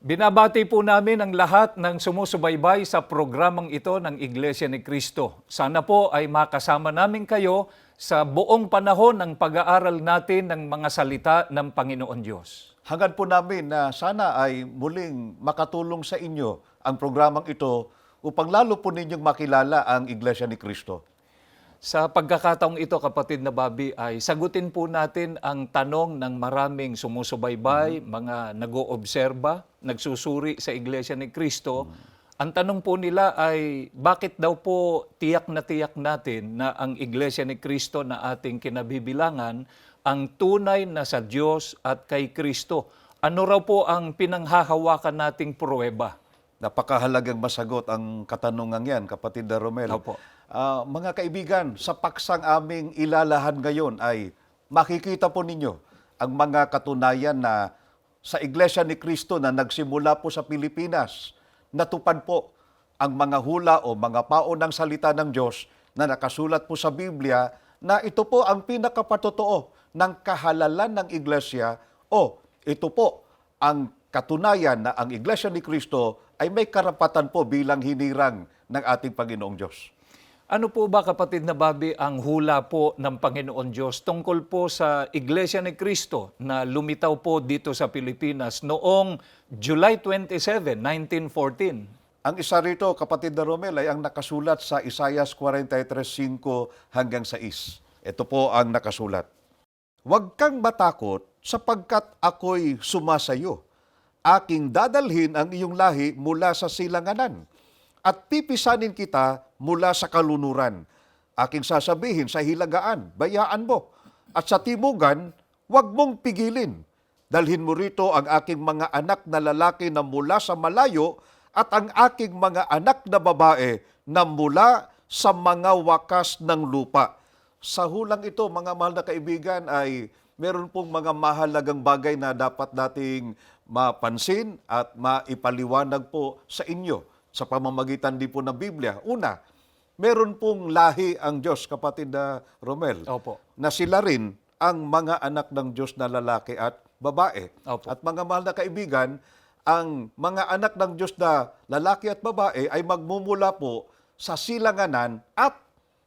Binabati po namin ang lahat ng sumusubaybay sa programang ito ng Iglesia ni Cristo. Sana po ay makasama namin kayo sa buong panahon ng pag-aaral natin ng mga salita ng Panginoon Diyos. Hangad po namin na sana ay muling makatulong sa inyo ang programang ito upang lalo po ninyong makilala ang Iglesia ni Cristo. Sa pagkakataong ito, kapatid na Bobby, ay sagutin po natin ang tanong ng maraming sumusubaybay, mga nag-oobserba, nagsusuri sa Iglesia ni Cristo. Ang tanong po nila ay bakit daw po tiyak natin na ang Iglesia ni Cristo na ating kinabibilangan ang tunay na sa Diyos at kay Cristo? Ano raw po ang pinanghahawakan nating pruweba? Napakahalagang masagot ang katanungan yan, kapatid na Romel. Opo. Mga kaibigan, sa paksang aming ilalahan ngayon ay makikita po ninyo ang mga katunayan na sa Iglesia ni Cristo na nagsimula po sa Pilipinas, natupad po ang mga hula o mga paunang salita ng Diyos na nakasulat po sa Biblia na ito po ang pinakapatotoo ng kahalalan ng Iglesia o ito po ang katunayan na ang Iglesia ni Cristo ay may karapatan po bilang hinirang ng ating Panginoong Diyos. Ano po ba, kapatid na Bobby, ang hula po ng Panginoon Diyos tungkol po sa Iglesia ni Cristo na lumitaw po dito sa Pilipinas noong July 27, 1914? Ang isa rito, kapatid na Romel, ay ang nakasulat sa Isaiah 43:5 hanggang 6. Ito po ang nakasulat. Huwag kang matakot sapagkat ako'y sumasayo. Aking dadalhin ang iyong lahi mula sa silanganan at pipisanin kita mula sa kalunuran. Aking sasabihin sa hilagaan, bayaan mo. At sa timugan, huwag mong pigilin. Dalhin mo rito ang aking mga anak na lalaki na mula sa malayo at ang aking mga anak na babae na mula sa mga wakas ng lupa. Sa hulang ito, mga mahal na kaibigan, ay meron pong mga mahalagang bagay na dapat nating mapansin at maipaliwanag po sa inyo sa pamamagitan din po ng Biblia. Una, meron pong lahi ang Diyos, kapatid na Romel, Opo. na sila rin ang mga anak ng Diyos na lalaki at babae. Opo. At mga mahal na kaibigan, ang mga anak ng Diyos na lalaki at babae ay magmumula po sa silanganan at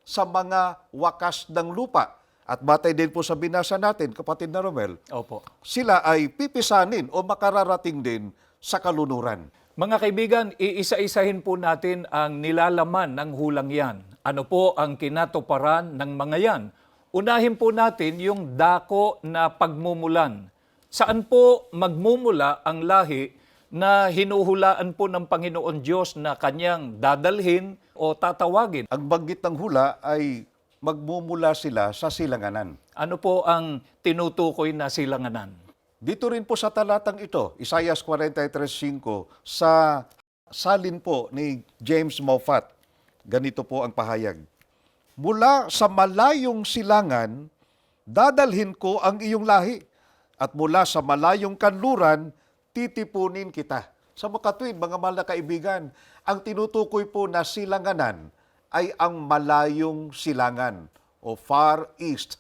sa mga wakas ng lupa. At batay din po sa binasa natin, kapatid na Romel, Opo. sila ay pipisanin o makararating din sa kalunuran. Mga kaibigan, iisa-isahin po natin ang nilalaman ng hulang yan. Ano po ang kinatuparan ng mga yan? Unahin po natin yung dako na pagmumulan. Saan po magmumula ang lahi na hinuhulaan po ng Panginoon Diyos na kanyang dadalhin o tatawagin? Ang banggit ng hula ay magmumula sila sa silanganan. Ano po ang tinutukoy na silanganan? Dito rin po sa talatang ito, Isaiah 43:5, sa salin po ni James Moffat, ganito po ang pahayag. Mula sa malayong silangan, dadalhin ko ang iyong lahi, at mula sa malayong kanluran, titipunin kita. Sa makatwid, mga mahal na kaibigan, ang tinutukoy po na silanganan ay ang malayong silangan o Far East.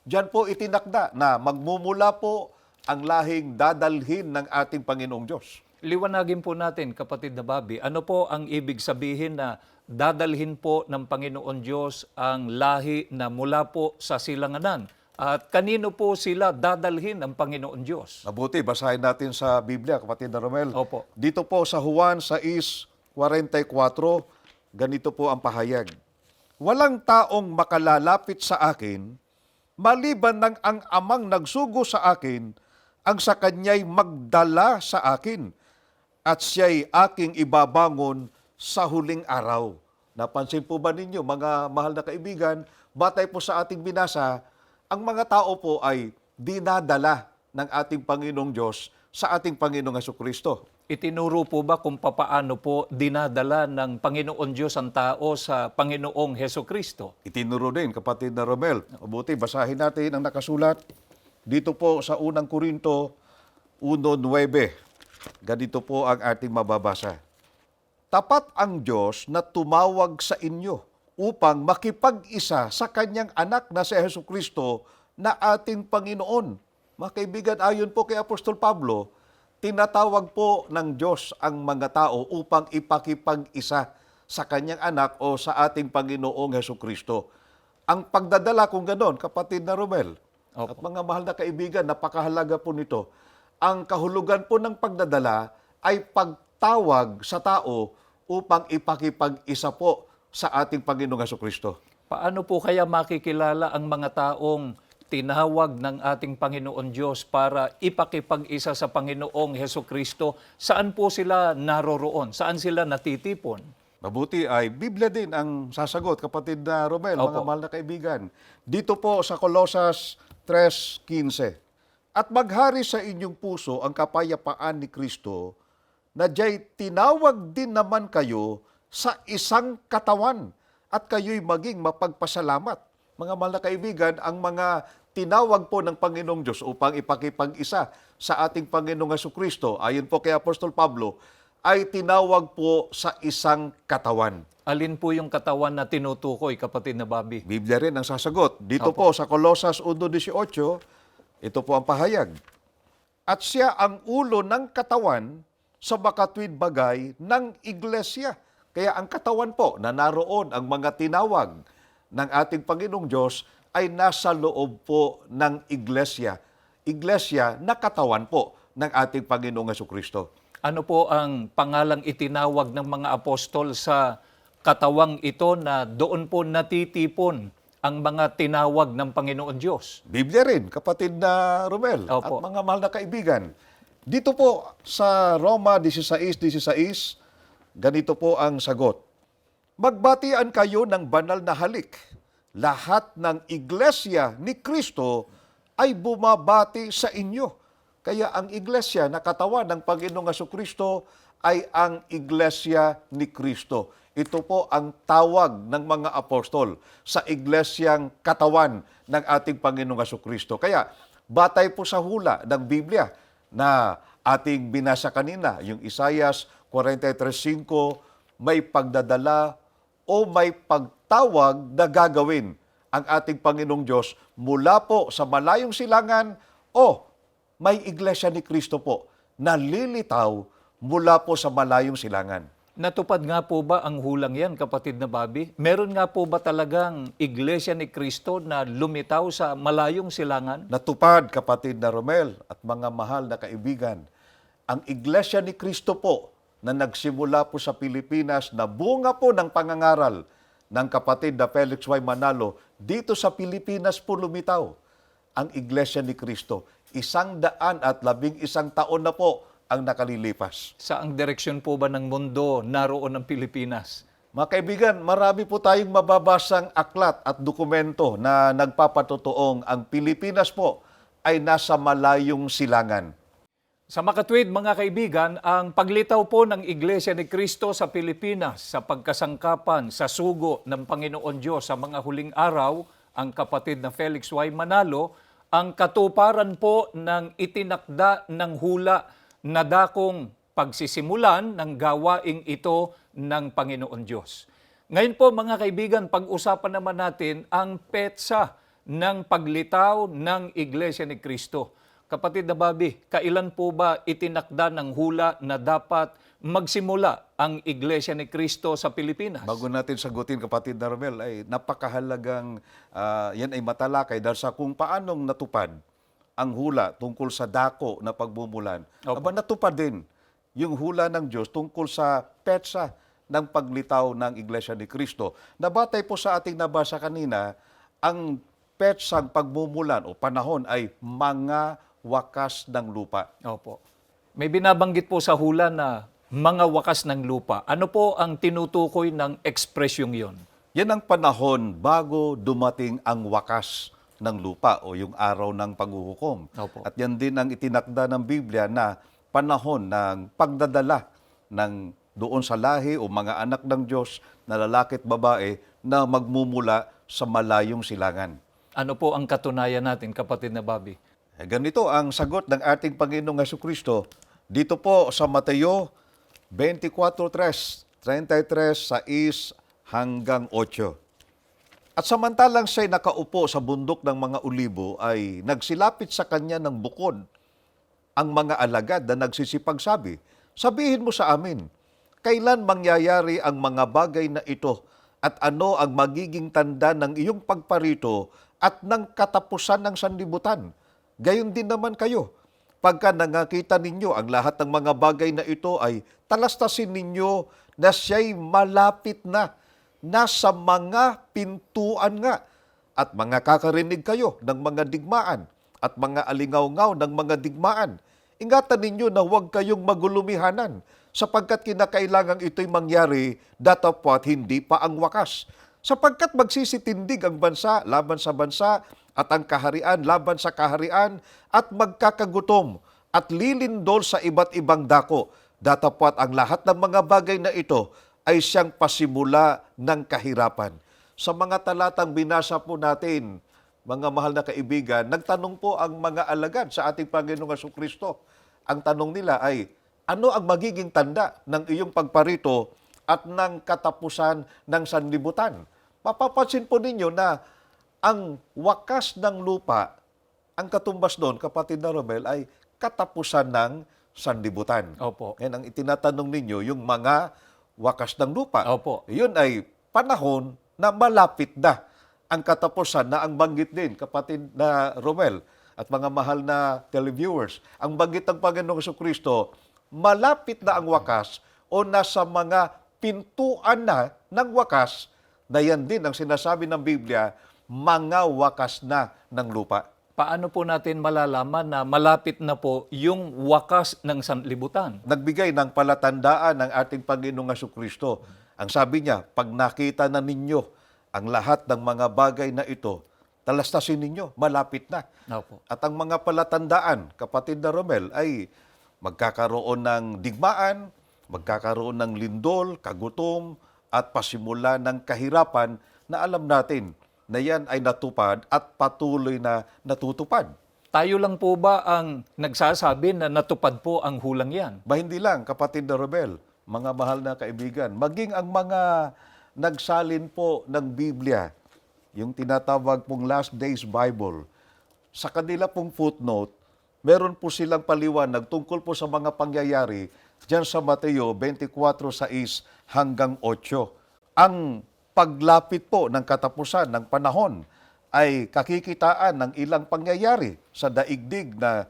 Diyan po itinakda na magmumula po ang lahing dadalhin ng ating Panginoong Diyos. Liwanagin po natin, kapatid na Bobby, ano po ang ibig sabihin na dadalhin po ng Panginoon Diyos ang lahi na mula po sa silanganan? At kanino po sila dadalhin ng Panginoon Diyos? Mabuti, basahin natin sa Biblia, kapatid na Romel. Opo. Dito po sa Juan 6:44, ganito po ang pahayag. Walang taong makalalapit sa akin, maliban ng ang amang nagsugo sa akin, ang sa kanya'y magdala sa akin, at siya'y aking ibabangon sa huling araw. Napansin po ba ninyo, mga mahal na kaibigan, batay po sa ating binasa, ang mga tao po ay dinadala ng ating Panginoong Diyos sa ating Panginoong Hesukristo. Itinuro po ba kung papaano po dinadala ng Panginoon Diyos ang tao sa Panginoong Heso Kristo? Itinuro din, kapatid na Romel. Mabuti, basahin natin ang nakasulat. Dito po sa unang Korinto 1:9. Ganito po ang ating mababasa. Tapat ang Diyos na tumawag sa inyo upang makipag-isa sa kanyang anak na si Hesukristo na ating Panginoon. Mga kaibigan, ayon po kay Apostol Pablo, tinatawag po ng Diyos ang mga tao upang ipakipag-isa sa kanyang anak o sa ating Panginoong Hesukristo. Ang pagdadala kung ganon, kapatid na Romel, at Opo. mga mahal na kaibigan, napakahalaga po nito. Ang kahulugan po ng pagdadala ay pagtawag sa tao upang ipakipag-isa po sa ating Panginoong Hesukristo. Paano po kaya makikilala ang mga taong tinawag ng ating Panginoon Diyos para ipakipag-isa sa Panginoong Heso Kristo? Saan po sila naroroon? Saan sila natitipon? Mabuti ay Biblia din ang sasagot, kapatid na Romel, Opo. mga mahal na kaibigan. Dito po sa Colosas 3:15, at maghari sa inyong puso ang kapayapaan ni Kristo, na diya'y tinawag din naman kayo sa isang katawan, at kayo'y maging mapagpasalamat. Mga mahal na kaibigan, ang mga tinawag po ng Panginoong Diyos upang ipakipag-isa sa ating Panginoong Hesukristo, ayon po kay Apostol Pablo, ay tinawag po sa isang katawan. Alin po yung katawan na tinutukoy, kapatid na Bobby? Biblia rin ang sasagot. Dito Opo. po sa Colosas 1:18, ito po ang pahayag. At siya ang ulo ng katawan sa makatwid bagay ng iglesia. Kaya ang katawan po na naroon ang mga tinawag ng ating Panginoong Diyos ay nasa loob po ng iglesia. Iglesia na katawan po ng ating Panginoong Hesukristo. Ano po ang pangalang itinawag ng mga apostol sa katawang ito na doon po natitipon ang mga tinawag ng Panginoon Diyos? Biblia rin, kapatid na Romel, at Opo. mga mahal na kaibigan. Dito po sa Roma 16:16, ganito po ang sagot. Magbatian kayo ng banal na halik. Lahat ng iglesia ni Kristo ay bumabati sa inyo. Kaya ang iglesia na katawan ng Panginoong Hesukristo ay ang iglesia ni Kristo. Ito po ang tawag ng mga apostol sa iglesyang katawan ng ating Panginoong Hesukristo. Kaya batay po sa hula ng Biblia na ating binasa kanina, yung Isaias 43:5, may pagdadala o may pagtawag na gagawin ang ating Panginoong Diyos mula po sa malayong silangan o may iglesia ni Kristo po na lilitaw mula po sa malayong silangan. Natupad nga po ba ang hulang yan, kapatid na Bobby? Meron nga po ba talagang iglesia ni Kristo na lumitaw sa malayong silangan? Natupad, kapatid na Romel at mga mahal na kaibigan, ang iglesia ni Kristo po na nagsimula po sa Pilipinas na bunga po ng pangangaral ng kapatid na Felix Y. Manalo, dito sa Pilipinas po lumitaw ang iglesia ni Kristo. 111 taon na po ang nakalilipas. Saang direksyon po ba ng mundo naroon ang Pilipinas? Mga kaibigan, marami po tayong mababasang aklat at dokumento na nagpapatotoong ang Pilipinas po ay nasa malayong silangan. Sa makatwid, mga kaibigan, ang paglitaw po ng Iglesia ni Cristo sa Pilipinas sa pagkasangkapan sa sugo ng Panginoon Diyos sa mga huling araw, ang kapatid na Felix Y. Manalo, ang katuparan po ng itinakda ng hula na dakong pagsisimulan ng gawaing ito ng Panginoon Diyos. Ngayon po, mga kaibigan, pag-usapan naman natin ang petsa ng paglitaw ng Iglesia ni Cristo. Kapatid na Bobby, kailan po ba itinakda ng hula na dapat magsimula ang Iglesia ni Cristo sa Pilipinas? Bago natin sagutin, kapatid na Romel, ay napakahalagang yan ay matalakay dahil sa kung paanong natupad ang hula tungkol sa dako na pagbumulan. Opo. Aba, natupad din yung hula ng Diyos tungkol sa petsa ng paglitaw ng Iglesia ni Cristo. Nabatay po sa ating nabasa kanina, ang petsang pagmumulan o panahon ay mga wakas ng lupa. Opo. May binabanggit po sa hula na mga wakas ng lupa. Ano po ang tinutukoy ng ekspresyong yon? Yan ang panahon bago dumating ang wakas ng lupa o yung araw ng paghuhukom. Opo. At yan din ang itinakda ng Biblia na panahon ng pagdadala ng doon sa lahi o mga anak ng Diyos na lalaki at babae na magmumula sa malayong silangan. Ano po ang katunayan natin, kapatid na Bobby? Ganito ang sagot ng ating Panginoong Hesukristo dito po sa Mateo 24:33 hanggang 8. At samantalang siya'y nakaupo sa bundok ng mga Olibo ay nagsilapit sa kanya ng bukod ang mga alagad na nagsisipagsabi, sabihin mo sa amin, kailan mangyayari ang mga bagay na ito at ano ang magiging tanda ng iyong pagparito at ng katapusan ng sanlibutan? Gayon din naman kayo. Pagka nangakita ninyo ang lahat ng mga bagay na ito ay talastasin ninyo na siya'y malapit na, nasa mga pintuan nga, at mga kakarinig kayo ng mga digmaan at mga alingaw-ngaw ng mga digmaan. Ingatan ninyo na huwag kayong magulumihanan sapagkat kinakailangan ito'y mangyari datapwat hindi pa ang wakas. Sapagkat magsisitindig ang bansa laban sa bansa at ang kaharian laban sa kaharian at magkakagutom at lilindol sa iba't ibang dako. Datapwat ang lahat ng mga bagay na ito ay siyang pasimula ng kahirapan. Sa mga talatang binasa po natin, mga mahal na kaibigan, nagtanong po ang mga alagad sa ating Panginoong Jesucristo. Ang tanong nila ay, ano ang magiging tanda ng iyong pagparito at ng katapusan ng sanlibutan? Mapapansin po ninyo na ang wakas ng lupa, ang katumbas doon, kapatid na Romel, ay katapusan ng sanlibutan. Opo. Yan ang itinatanong ninyo, yung mga wakas ng lupa. Opo. Yun ay panahon na malapit na ang katapusan na ang banggit din, kapatid na Romel at mga mahal na televiewers. Ang banggit ng Panginoong Jesucristo, malapit na ang wakas o nasa mga pintuan na ng wakas, na yan din ang sinasabi ng Biblia, mga wakas na ng lupa. Paano po natin malalaman na malapit na po yung wakas ng sanlibutan? Nagbigay ng palatandaan ng ating Panginoong Jesucristo. Ang sabi niya, pag nakita na ninyo ang lahat ng mga bagay na ito, talastasin ninyo, malapit na. Opo. At ang mga palatandaan, kapatid na Romel, ay magkakaroon ng digmaan, magkakaroon ng lindol, kagutom, at pasimula ng kahirapan na alam natin na yan ay natupad at patuloy na natutupad. Tayo lang po ba ang nagsasabi na natupad po ang hulang yan? Ba hindi lang, kapatid na Romel, mga mahal na kaibigan, maging ang mga nagsalin po ng Biblia, yung tinatawag pong Last Days Bible, sa kanila pong footnote, meron po silang paliwanag tungkol po sa mga pangyayari diyan sa Mateo 24:6 hanggang 8. Ang paglapit po ng katapusan ng panahon ay kakikitaan ng ilang pangyayari sa daigdig na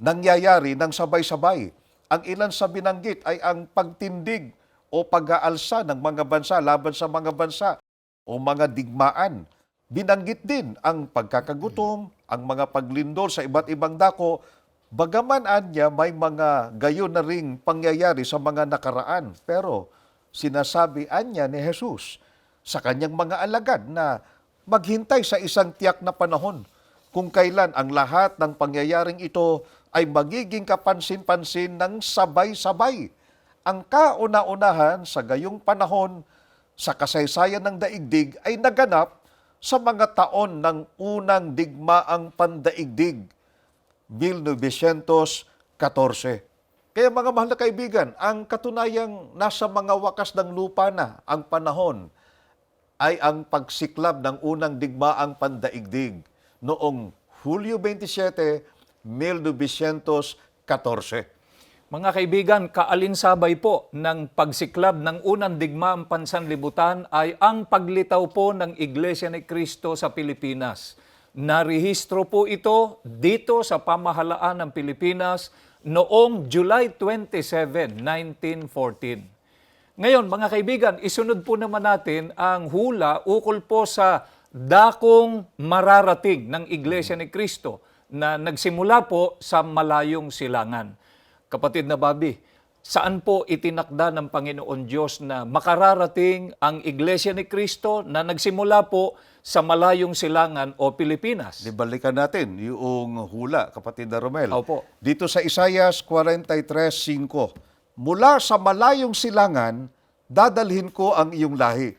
nangyayari ng sabay-sabay. Ang ilan sa binanggit ay ang pagtindig o pag-aalsa ng mga bansa laban sa mga bansa o mga digmaan. Binanggit din ang pagkakagutom, ang mga paglindol sa iba't ibang dako, bagaman anya may mga gayon na ring pangyayari sa mga nakaraan. Pero sinasabi anya ni Jesus sa kanyang mga alagad na maghintay sa isang tiyak na panahon kung kailan ang lahat ng pangyayaring ito ay magiging kapansin-pansin ng sabay-sabay. Ang kauna-unahan sa gayong panahon sa kasaysayan ng daigdig ay naganap sa mga taon ng unang digmaang pandaigdig, 1914. Kaya mga mahal na kaibigan, ang katunayang nasa mga wakas ng lupa na ang panahon ay ang pagsiklab ng unang digmaang pandaigdig noong Hulyo 27, 1914. Mga kaibigan, kaalinsabay po ng pagsiklab ng unang digmaang pansanlibutan ay ang paglitaw po ng Iglesia ni Cristo sa Pilipinas. Narehistro po ito dito sa pamahalaan ng Pilipinas noong July 27, 1914. Ngayon, mga kaibigan, isunod po naman natin ang hula ukol po sa dakong mararating ng Iglesia ni Cristo na nagsimula po sa malayong silangan. Kapatid na Bobby, saan po itinakda ng Panginoon Diyos na makararating ang Iglesia ni Cristo na nagsimula po sa malayong silangan o Pilipinas? Balikan natin yung hula, kapatid na Romel. Opo. Dito sa Isaias 43:5, mula sa malayong silangan, dadalhin ko ang iyong lahi.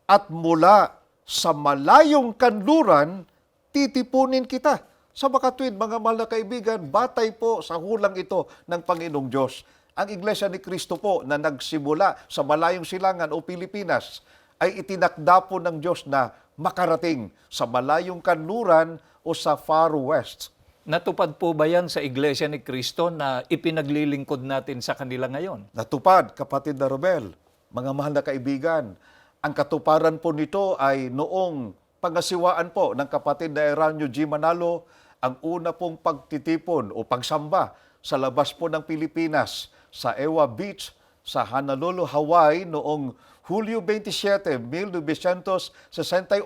At mula sa malayong kanluran, titipunin kita. Sa makatwid, mga mahal na kaibigan, batay po sa hulang ito ng Panginoong Diyos. Ang Iglesia ni Cristo po na nagsimula sa malayong silangan o Pilipinas ay itinakda po ng Diyos na makarating sa malayong kanluran o sa Far West. Natupad po ba yan sa Iglesia ni Cristo na ipinaglilingkod natin sa kanila ngayon? Natupad, kapatid na Romel, mga mahal na kaibigan, ang katuparan po nito ay noong pangasiwaan po ng kapatid na Eranio G. Manalo, ang una pong pagtitipon o pagsamba sa labas po ng Pilipinas, sa Ewa Beach, sa Honolulu, Hawaii, noong Hulyo 27, 1968.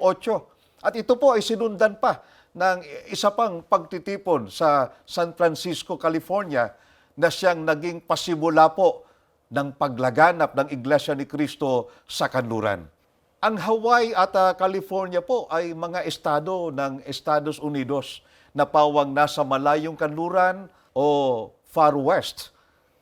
At ito po ay sinundan pa ng isa pang pagtitipon sa San Francisco, California, na siyang naging pasimula po ng paglaganap ng Iglesia ni Cristo sa kanluran. Ang Hawaii at California po ay mga estado ng Estados Unidos na pawang nasa malayong kanluran o Far West.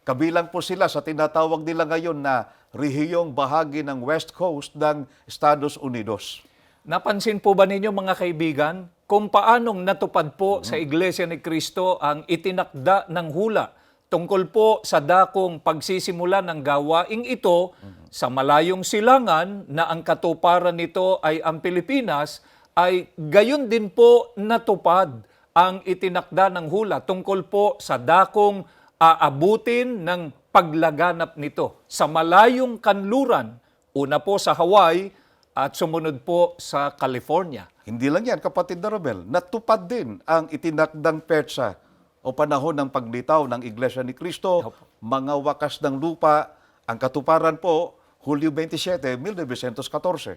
Kabilang po sila sa tinatawag nila ngayon na rehiyong bahagi ng West Coast ng Estados Unidos. Napansin po ba ninyo mga kaibigan kung paanong natupad po sa Iglesia ni Cristo ang itinakda ng hula tungkol po sa dakong pagsisimula ng gawaing ito sa malayong silangan na ang katuparan nito ay ang Pilipinas, ay gayon din po natupad ang itinakda ng hula tungkol po sa dakong aabutin ng paglaganap nito sa malayong kanluran, una po sa Hawaii at sumunod po sa California. Hindi lang yan, kapatid na Romel, natupad din ang itinakdang petsa o panahon ng paglitaw ng Iglesia ni Cristo, mga wakas ng lupa, ang katuparan po, Hulyo 27, 1914.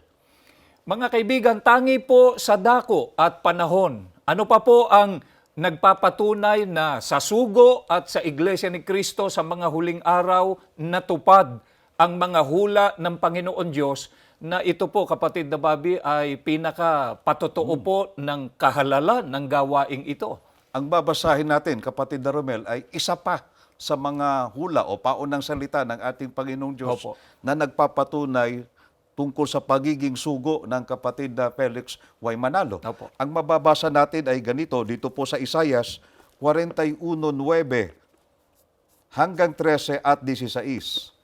Mga kaibigan, tangi po sa dako at panahon. Ano pa po ang nagpapatunay na sa sugo at sa Iglesia ni Cristo sa mga huling araw natupad ang mga hula ng Panginoon Diyos, na ito po, kapatid na Bobby, ay pinaka-patotoo po ng kahalalan ng gawaing ito. Ang babasahin natin, kapatid na Romel, ay isa pa sa mga hula o paunang salita ng ating Panginoong Diyos na nagpapatunay tungkol sa pagiging sugo ng kapatid na Felix Y. Manalo. Opo. Ang mababasa natin ay ganito, dito po sa Isaias 41:9 hanggang 13 at 16.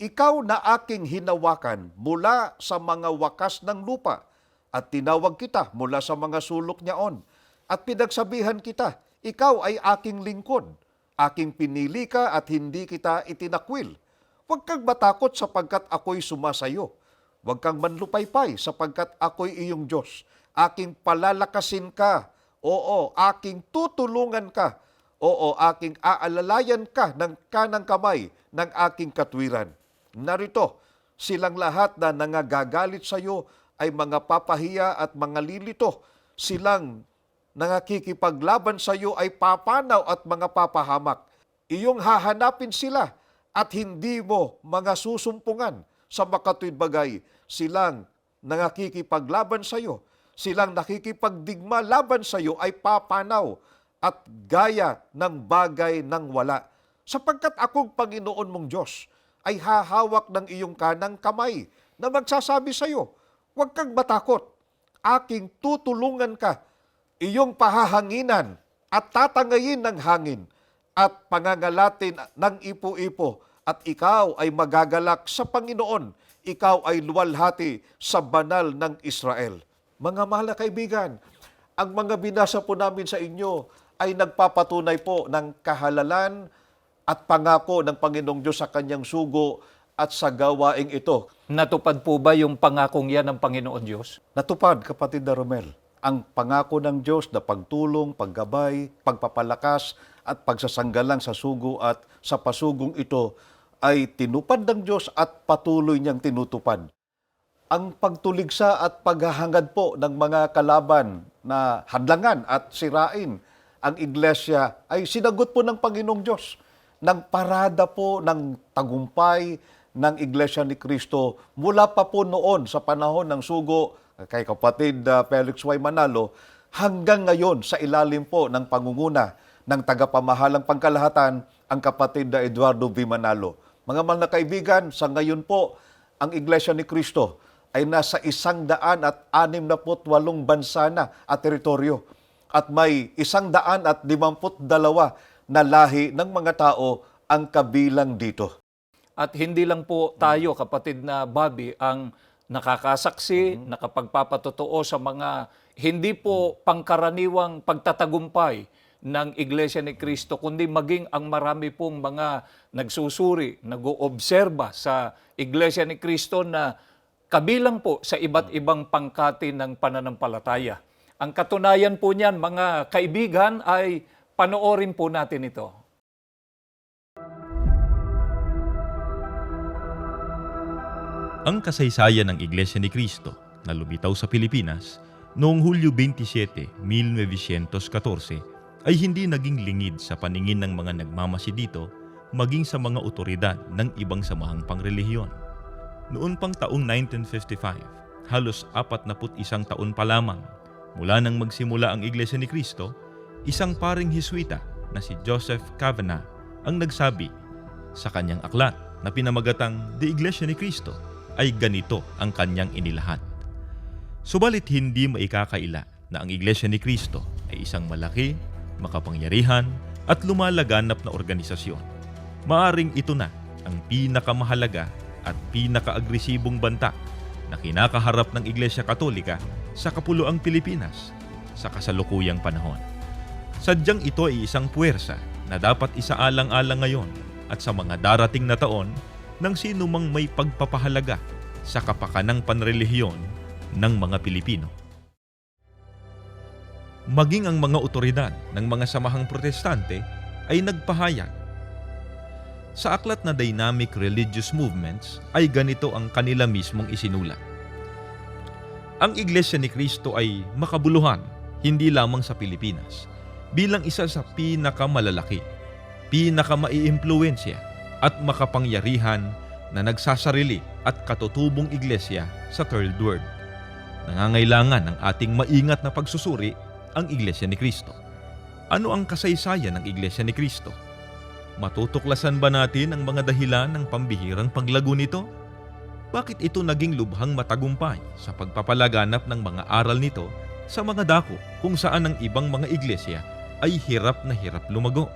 Ikaw na aking hinawakan mula sa mga wakas ng lupa, at tinawag kita mula sa mga sulok niyaon, at pinagsabihan kita, ikaw ay aking lingkod, aking pinili ka at hindi kita itinakwil. Huwag kang matakot sapagkat ako'y sumasayo. Huwag kang manlupaypay sapagkat ako'y iyong Diyos. Aking palalakasin ka. Oo, aking tutulungan ka. Oo, aking aalalayan ka ng kanang kamay ng aking katwiran. Narito, silang lahat na nangagagalit sa iyo ay mga papahiya at mga lilito. Silang nangakikipaglaban sa iyo ay papanaw at mga papahamak. Iyong hahanapin sila at hindi mo mga susumpungan. Sa makatuwid bagay, silang nangakikipaglaban sa iyo. Silang nakikipagdigma laban sa iyo ay papanaw at gaya ng bagay ng wala. Sapagkat akong Panginoon mong Diyos ay hahawak ng iyong kanang kamay na magsasabi sa iyo, huwag kang matakot, aking tutulungan ka, iyong pahahanginan at tatangayin ng hangin at pangangalatin ng ipo-ipo, at ikaw ay magagalak sa Panginoon, ikaw ay luwalhati sa banal ng Israel. Mga mahal na kaibigan, ang mga binasa po namin sa inyo ay nagpapatunay po ng kahalalan at pangako ng Panginoong Diyos sa kanyang sugo at sa gawaing ito. Natupad po ba yung pangakong yan ng Panginoon Diyos? Natupad, kapatid na Romel, ang pangako ng Diyos na pagtulong, paggabay, pagpapalakas at pagsasanggalang sa sugo at sa pasugong ito ay tinupad ng Diyos at patuloy niyang tinutupad. Ang pagtuligsa at paghahangad po ng mga kalaban na hadlangan at sirain ang iglesia ay sinagot po ng Panginoong Diyos ng parada po ng tagumpay ng Iglesia ni Cristo mula pa po noon sa panahon ng sugo kay kapatid Felix Y. Manalo hanggang ngayon sa ilalim po ng pangunguna ng tagapamahalang pangkalahatan ang kapatid na Eduardo V. Manalo. Mga mahal na kaibigan, sa ngayon po ang Iglesia ni Cristo ay nasa 168 bansa na at teritoryo at may 152 na lahi ng mga tao ang kabilang dito. At hindi lang po tayo, kapatid na Bobby, ang nakakasaksi, nakapagpapatotoo sa mga hindi po pangkaraniwang pagtatagumpay ng Iglesia ni Cristo, kundi maging ang marami pong mga nagsusuri, nag-oobserba sa Iglesia ni Cristo na kabilang po sa iba't ibang pangkati ng pananampalataya. Ang katunayan po niyan, mga kaibigan, ay panoorin po natin ito. Ang kasaysayan ng Iglesia ni Cristo na lumitaw sa Pilipinas noong Hulyo 27, 1914 ay hindi naging lingid sa paningin ng mga nagmamasid dito maging sa mga otoridad ng ibang samahang pangrelihiyon. Noon pang taong 1955, halos 41 taon pa lamang mula nang magsimula ang Iglesia ni Cristo, isang paring Heswita na si Joseph Cavanagh ang nagsabi sa kanyang aklat na pinamagatang The Iglesia ni Cristo ay ganito ang kanyang inilahat. Subalit hindi maikakaila na ang Iglesia ni Cristo ay isang malaki, makapangyarihan at lumalaganap na organisasyon. Maaring ito na ang pinakamahalaga at pinakaagresibong banta na kinakaharap ng Iglesia Katolika sa kapuluang Pilipinas sa kasalukuyang panahon. Sadyang ito ay isang puwersa na dapat isaalang-alang ngayon at sa mga darating na taon ng sino mang may pagpapahalaga sa kapakanang panrelihiyon ng mga Pilipino. Maging ang mga otoridad ng mga samahang protestante ay nagpahayag. Sa aklat na Dynamic Religious Movements ay ganito ang kanila mismong isinulat. Ang Iglesia ni Cristo ay makabuluhan hindi lamang sa Pilipinas bilang isa sa pinakamalalaki, pinakamaiimpluwensya at makapangyarihan na nagsasarili at katutubong iglesia sa Third World. Nangangailangan ng ating maingat na pagsusuri ang Iglesia ni Cristo. Ano ang kasaysayan ng Iglesia ni Cristo? Matutuklasan ba natin ang mga dahilan ng pambihirang paglago nito? Bakit ito naging lubhang matagumpay sa pagpapalaganap ng mga aral nito sa mga dako kung saan ang ibang mga iglesia ay hirap na hirap lumago?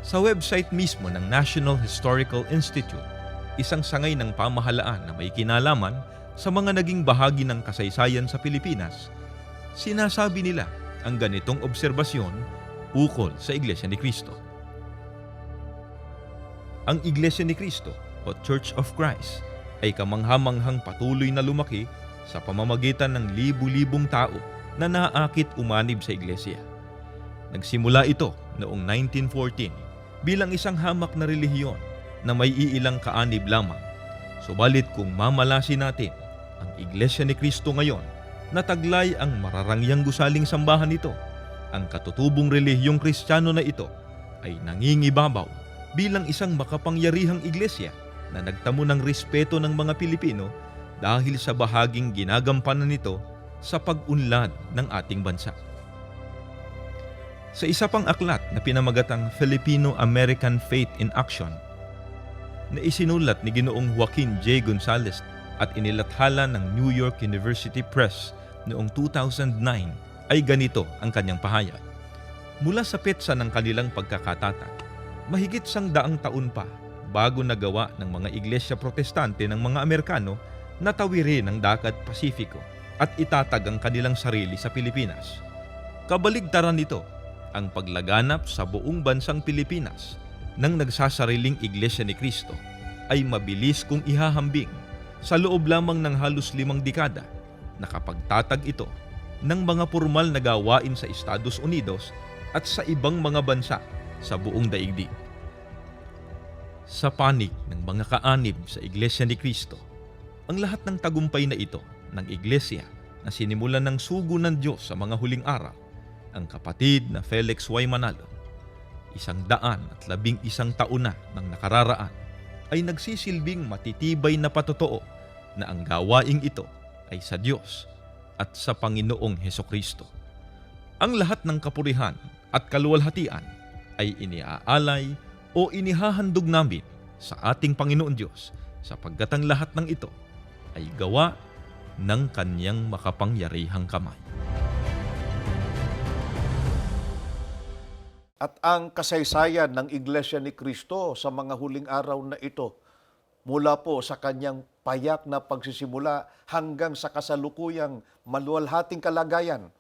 Sa website mismo ng National Historical Institute, isang sangay ng pamahalaan na may kinalaman sa mga naging bahagi ng kasaysayan sa Pilipinas, sinasabi nila ang ganitong obserbasyon ukol sa Iglesia ni Cristo. Ang Iglesia ni Cristo o Church of Christ ay kamanghamanghang patuloy na lumaki sa pamamagitan ng libu-libong tao na naaakit umanib sa iglesia. Nagsimula ito noong 1914 bilang isang hamak na relihiyon na may iilang kaanib lamang. Subalit kung mamalasin natin ang Iglesia ni Cristo ngayon, nataglay ang mararangyang gusaling sambahan nito. Ang katutubong relihiyong Kristiyano na ito ay nangingibabaw bilang isang makapangyarihang iglesia na nagtamo ng respeto ng mga Pilipino dahil sa bahaging ginagampanan nito sa pag-unlad ng ating bansa. Sa isa pang aklat na pinamagatang Filipino-American Faith in Action, na isinulat ni Ginoong Joaquin J. Gonzalez at inilathala ng New York University Press noong 2009, ay ganito ang kanyang pahayag. Mula sa petsa ng kanilang pagkakatatag, mahigit 100 taon pa bago nagawa ng mga iglesia protestante ng mga Amerikano na tawirin ang dagat Pasifiko at itatag ang kanilang sarili sa Pilipinas. Kabaligtaran nito ang paglaganap sa buong bansang Pilipinas ng nagsasariling Iglesia ni Cristo ay mabilis kong ihahambing sa loob lamang ng halos 5 dekada. Nakapagtatag ito ng mga formal na gawain sa Estados Unidos at sa ibang mga bansa sa buong daigdig. Sa panig ng mga kaanib sa Iglesia ni Cristo, ang lahat ng tagumpay na ito ng Iglesia na sinimulan ng sugo ng Diyos sa mga huling araw, ang kapatid na Felix Y. Manalo, 111 taon na ng nakararaan, ay nagsisilbing matitibay na patotoo na ang gawaing ito ay sa Diyos at sa Panginoong Hesukristo. Ang lahat ng kapurihan at kaluwalhatian ay iniaalay o inihahandog namin sa ating Panginoon Diyos sapagkat ang lahat ng ito ay gawa ng Kanyang makapangyarihang kamay. At ang kasaysayan ng Iglesia ni Cristo sa mga huling araw na ito, mula po sa kanyang payak na pagsisimula hanggang sa kasalukuyang maluwalhating kalagayan,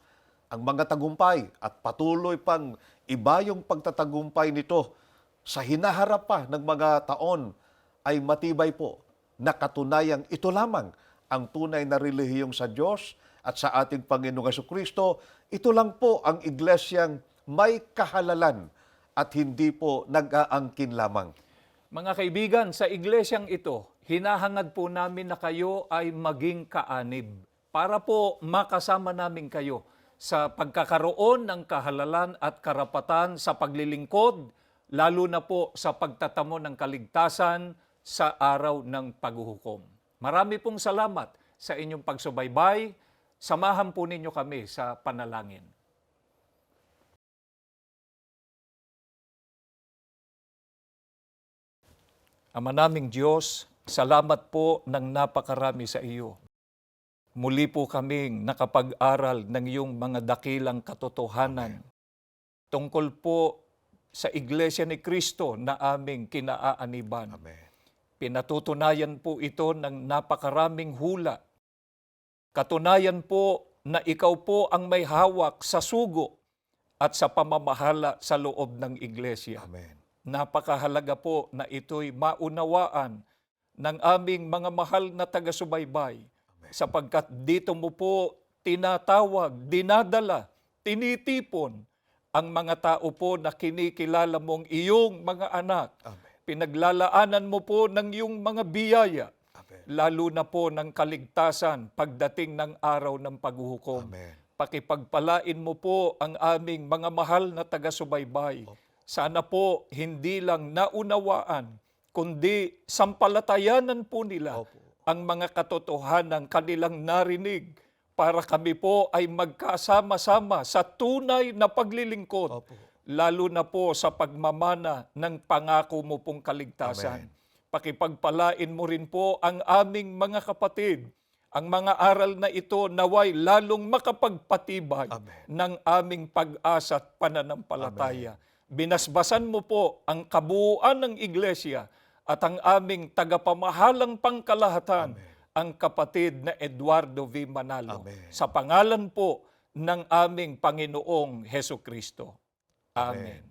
ang mga tagumpay at patuloy pang iba yung pagtatagumpay nito sa hinaharap pa ng mga taon ay matibay po na katunayang ito lamang ang tunay na relihiyong sa Diyos at sa ating Panginoong Jesucristo. Ito lang po ang iglesyang may kahalalan at hindi po nag-aangkin lamang. Mga kaibigan, sa iglesyang ito, hinahangad po namin na kayo ay maging kaanib para po makasama namin kayo sa pagkakaroon ng kahalalan at karapatan sa paglilingkod, lalo na po sa pagtatamo ng kaligtasan sa araw ng paghuhukom. Marami pong salamat sa inyong pagsubaybay. Samahan po ninyo kami sa panalangin. Ama naming Diyos, salamat po ng napakarami sa iyo. Muli po kaming nakapag-aral ng iyong mga dakilang katotohanan tungkol po sa Iglesia ni Cristo na aming kinaaaniban. Amen. Pinatutunayan po ito ng napakaraming hula. Katunayan po na ikaw po ang may hawak sa sugo at sa pamamahala sa loob ng Iglesia. Amen. Napakahalaga po na ito'y maunawaan ng aming mga mahal na taga-subaybay sapagkat dito mo po tinatawag, dinadala, tinitipon ang mga tao po na kinikilala mong iyong mga anak. Amen. Pinaglalaanan mo po ng iyong mga biyaya, Amen. lalo na po ng kaligtasan pagdating ng araw ng paghuhukom. Amen. Pakipagpalain mo po ang aming mga mahal na taga-subaybay. Sana po hindi lang naunawaan, kundi sampalatayanan po nila Opo. ang mga katotohanan kanilang narinig para kami po ay magkasama-sama sa tunay na paglilingkod, Opo. lalo na po sa pagmamana ng pangako mo pong kaligtasan. Amen. Pakipagpalain mo rin po ang aming mga kapatid. Ang mga aral na ito naway lalong makapagpatibay Amen. ng aming pag-asa at pananampalataya. Binasbasan mo po ang kabuuan ng iglesia at ang aming tagapamahalang pangkalahatan, ang kapatid na Eduardo V. Manalo. Amen. Sa pangalan po ng aming Panginoong Hesus Kristo. Amen.